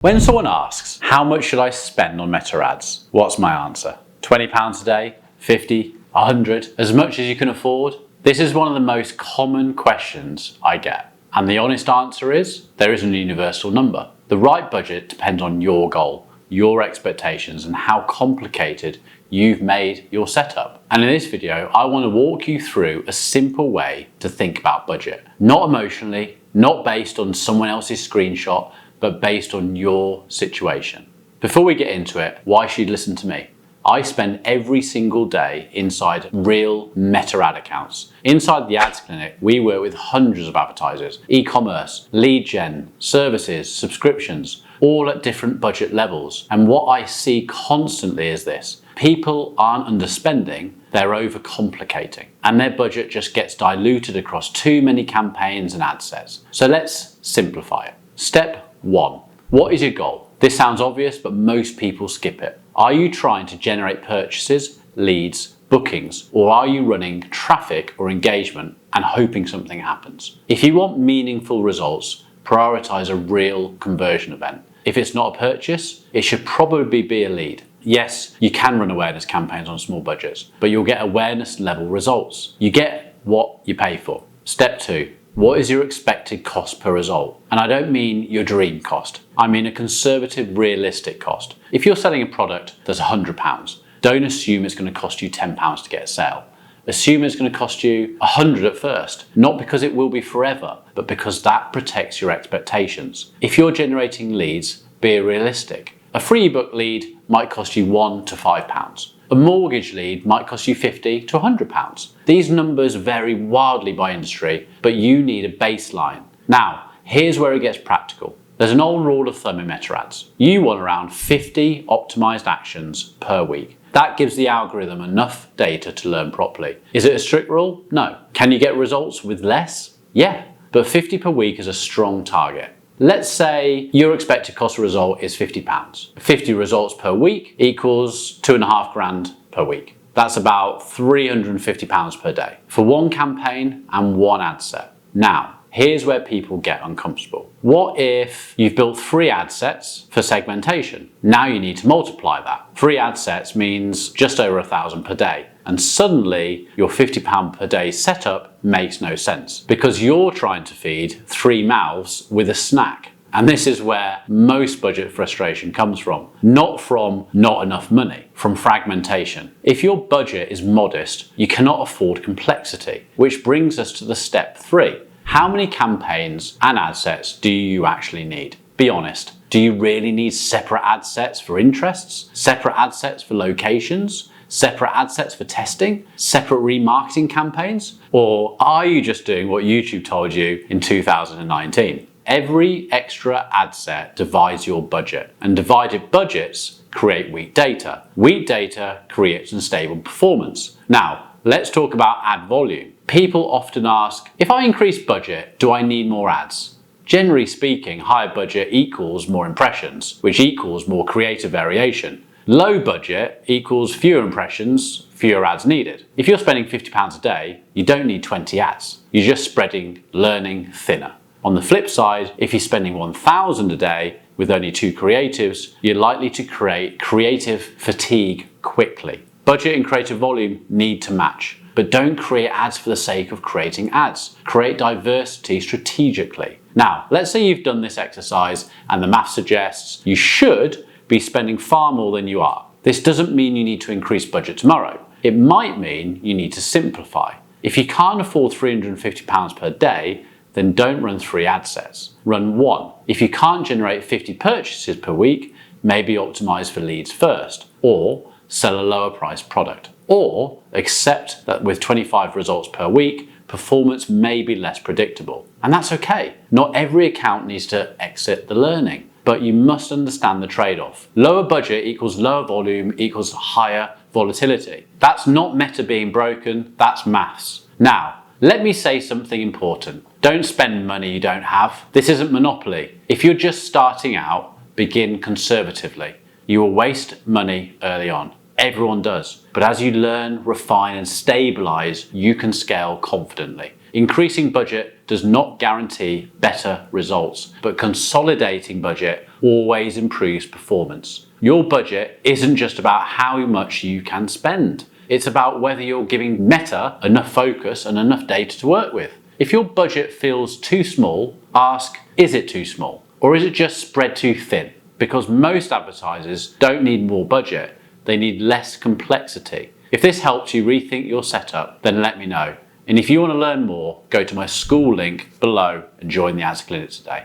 When someone asks, how much should I spend on meta ads? What's my answer? £20 a day? 50? 100? As much as you can afford? This is one of the most common questions I get. And the honest answer is, there isn't a universal number. The right budget depends on your goal, your expectations, and how complicated you've made your setup. And in this video, I want to walk you through a simple way to think about budget. Not emotionally, not based on someone else's screenshot, but based on your situation. Before we get into it, why should you listen to me? I spend every single day inside real meta ad accounts. Inside the ads clinic, we work with hundreds of advertisers, e-commerce, lead gen, services, subscriptions, all at different budget levels. And what I see constantly is this: people aren't underspending, they're overcomplicating, and their budget just gets diluted across too many campaigns and ad sets. So let's simplify it. Step 1. What is your goal? This sounds obvious, but most people skip it. Are you trying to generate purchases, leads, bookings, or are you running traffic or engagement and hoping something happens? If you want meaningful results, prioritize a real conversion event. If it's not a purchase, it should probably be a lead. Yes, you can run awareness campaigns on small budgets, but you'll get awareness level results. You get what you pay for. Step 2. What is your expected cost per result? And I don't mean your dream cost. I mean a conservative, realistic cost. If you're selling a product that's £100, don't assume it's going to cost you £10 to get a sale. Assume it's going to cost you £100 at first, not because it will be forever, but because that protects your expectations. If you're generating leads, be realistic. A free ebook lead might cost you £1 to £5. A mortgage lead might cost you £50 to £100. These numbers vary wildly by industry, but you need a baseline. Now, here's where it gets practical. There's an old rule of thumb in meta ads. You want around 50 optimized actions per week. That gives the algorithm enough data to learn properly. Is it a strict rule? No. Can you get results with less? Yeah, but 50 per week is a strong target. Let's say your expected cost per result is £50. 50 results per week equals £2,500 per week. That's about £350 per day for one campaign and one ad set. Now, here's where people get uncomfortable. What if you've built 3 ad sets for segmentation? Now you need to multiply that. 3 ad sets means just over 1,000 per day. And suddenly your £50 per day setup makes no sense because you're trying to feed 3 mouths with a snack. And this is where most budget frustration comes from. Not from not enough money, from fragmentation. If your budget is modest, you cannot afford complexity, which brings us to the step 3. How many campaigns and ad sets do you actually need? Be honest. Do you really need separate ad sets for interests? Separate ad sets for locations? Separate ad sets for testing? Separate remarketing campaigns? Or are you just doing what YouTube told you in 2019? Every extra ad set divides your budget, and divided budgets create weak data. Weak data creates unstable performance. Now, let's talk about ad volume. People often ask, if I increase budget, do I need more ads? Generally speaking, higher budget equals more impressions, which equals more creative variation. Low budget equals fewer impressions, fewer ads needed. If you're spending £50 a day, you don't need 20 ads. You're just spreading learning thinner. On the flip side, if you're spending £1,000 a day with only 2 creatives, you're likely to create creative fatigue quickly. Budget and creative volume need to match. But don't create ads for the sake of creating ads. Create diversity strategically. Now, let's say you've done this exercise and the math suggests you should be spending far more than you are. This doesn't mean you need to increase budget tomorrow. It might mean you need to simplify. If you can't afford £350 per day, then don't run 3 ad sets. Run 1. If you can't generate 50 purchases per week, maybe optimize for leads first, or sell a lower priced product. Or accept that with 25 results per week, performance may be less predictable. And that's okay. Not every account needs to exit the learning, but you must understand the trade-off. Lower budget equals lower volume equals higher volatility. That's not meta being broken, that's maths. Now, let me say something important. Don't spend money you don't have. This isn't Monopoly. If you're just starting out, begin conservatively. You will waste money early on. Everyone does. But as you learn, refine, and stabilize, you can scale confidently. Increasing budget does not guarantee better results, but consolidating budget always improves performance. Your budget isn't just about how much you can spend. It's about whether you're giving Meta enough focus and enough data to work with. If your budget feels too small, ask, is it too small? Or is it just spread too thin? Because most advertisers don't need more budget, they need less complexity. If this helps you rethink your setup, then let me know. And if you want to learn more, go to my school link below and join the Ads Clinic today.